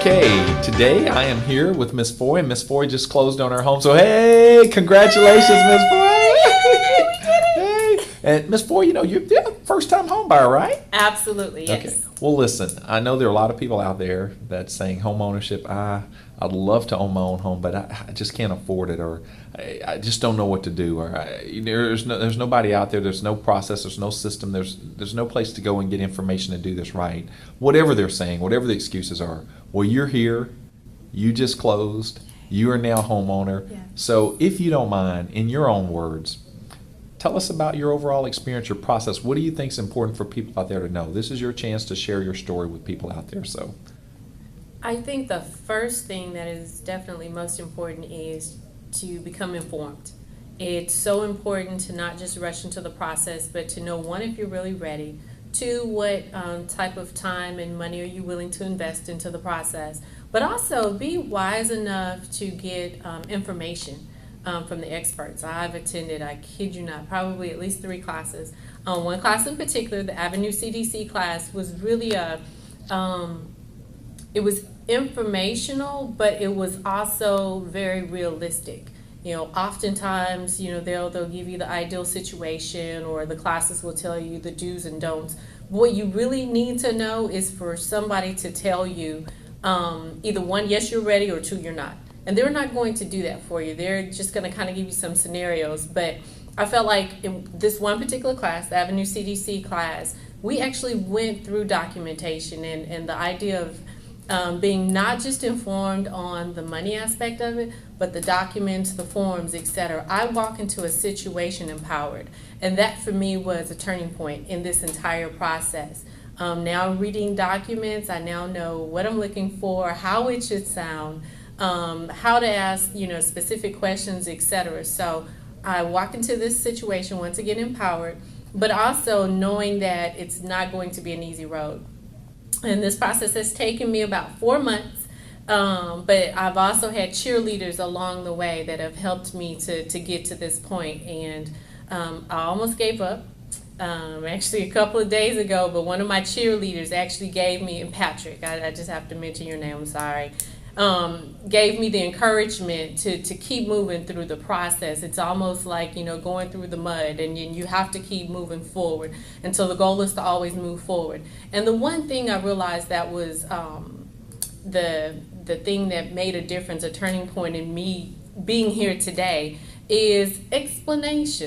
Okay, today I am here with Miss Foy, and Miss Foy just closed on her home. So hey, congratulations, Miss Foy! Hey, and Miss Foy, you're a first-time home buyer, right? Absolutely, yes. Okay. Well, listen, I know there are a lot of people out there that's saying home ownership. I'd love to own my own home, but I just can't afford it, or I just don't know what to do, or there's nobody out there. There's no process. There's no system. There's no place to go and get information to do this right. Whatever they're saying, whatever the excuses are. Well, you're here. You just closed. You are now a homeowner. Yeah. So, if you don't mind, in your own words, tell us about your overall experience, your process. What do you think is important for people out there to know? This is your chance to share your story with people out there. So, I think the first thing that is definitely most important is to become informed. It's so important to not just rush into the process, but to know, one, if you're really ready, two, what type of time and money are you willing to invest into the process, but also be wise enough to get information from the experts. I've attended, I kid you not, probably at least 3 classes. One class in particular, the Avenue CDC class, was really it was informational, but it was also very realistic. Oftentimes, they'll give you the ideal situation, or the classes will tell you the do's and don'ts. What you really need to know is for somebody to tell you either one, yes, you're ready, or two, you're not. And they're not going to do that for you. They're just going to kind of give you some scenarios. But I felt like in this one particular class, the Avenue CDC class, we actually went through documentation and the idea of being not just informed on the money aspect of it, but the documents, the forms, etc. I walk into a situation empowered, and that for me was a turning point in this entire process. Now reading documents, I now know what I'm looking for, how it should sound, how to ask, specific questions, etc. So I walk into this situation once again empowered, but also knowing that it's not going to be an easy road. And this process has taken me about 4 months, but I've also had cheerleaders along the way that have helped me to get to this point. And I almost gave up, actually a couple of days ago, but one of my cheerleaders actually gave me, and Patrick, I just have to mention your name, I'm sorry, gave me the encouragement to keep moving through the process. It's almost like, going through the mud, and you have to keep moving forward. And so the goal is to always move forward. And the one thing I realized that was the thing that made a difference, a turning point in me being here today, is explaining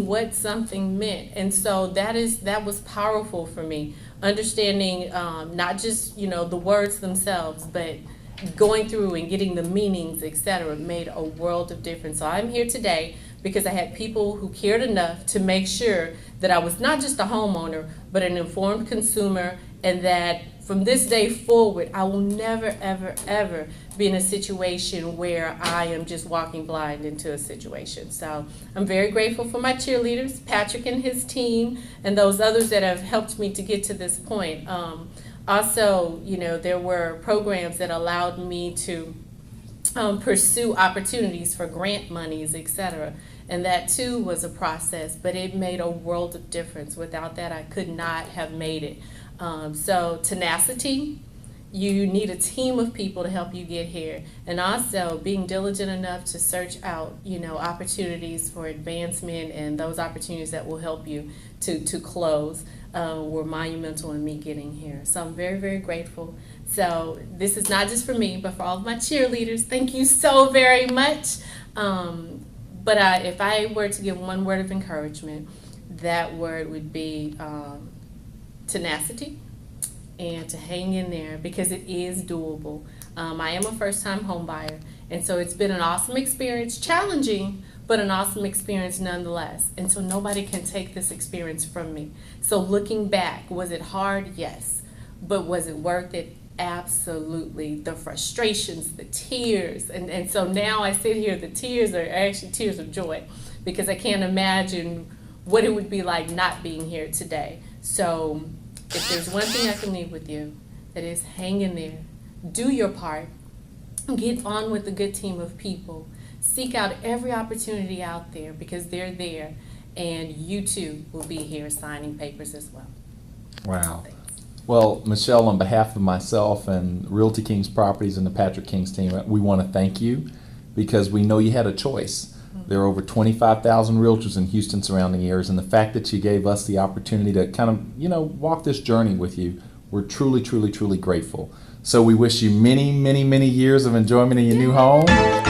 what something meant. And so that was powerful for me, understanding not just the words themselves, but going through and getting the meanings, etc., made a world of difference. So I'm here today because I had people who cared enough to make sure that I was not just a homeowner, but an informed consumer, and that from this day forward, I will never, ever, ever be in a situation where I am just walking blind into a situation. So I'm very grateful for my cheerleaders, Patrick and his team, and those others that have helped me to get to this point. Also, there were programs that allowed me to pursue opportunities for grant monies, etc. And that too was a process, but it made a world of difference. Without that, I could not have made it. So tenacity, you need a team of people to help you get here, and also being diligent enough to search out, opportunities for advancement, and those opportunities that will help you to close were monumental in me getting here. So I'm very, very grateful. So this is not just for me, but for all of my cheerleaders. Thank you so very much. But if I were to give one word of encouragement, that word would be tenacity, and to hang in there, because it is doable. I am a first-time home buyer, and so it's been an awesome experience, challenging, but an awesome experience nonetheless. And so nobody can take this experience from me. So looking back, was it hard? Yes. But was it worth it? Absolutely. The frustrations, the tears, and so now I sit here, the tears are actually tears of joy, because I can't imagine what it would be like not being here today. So if there's one thing I can leave with you, that is, hang in there, do your part, get on with a good team of people, seek out every opportunity out there, because they're there, and you too will be here signing papers as well. Wow. Thanks. Well, Michelle, on behalf of myself and Realty Kings Properties and the Patrick Kings team, we want to thank you because we know you had a choice. There are over 25,000 realtors in Houston surrounding areas, and the fact that you gave us the opportunity to kind of, walk this journey with you, we're truly, truly, truly grateful. So we wish you many, many, many years of enjoyment in your new home.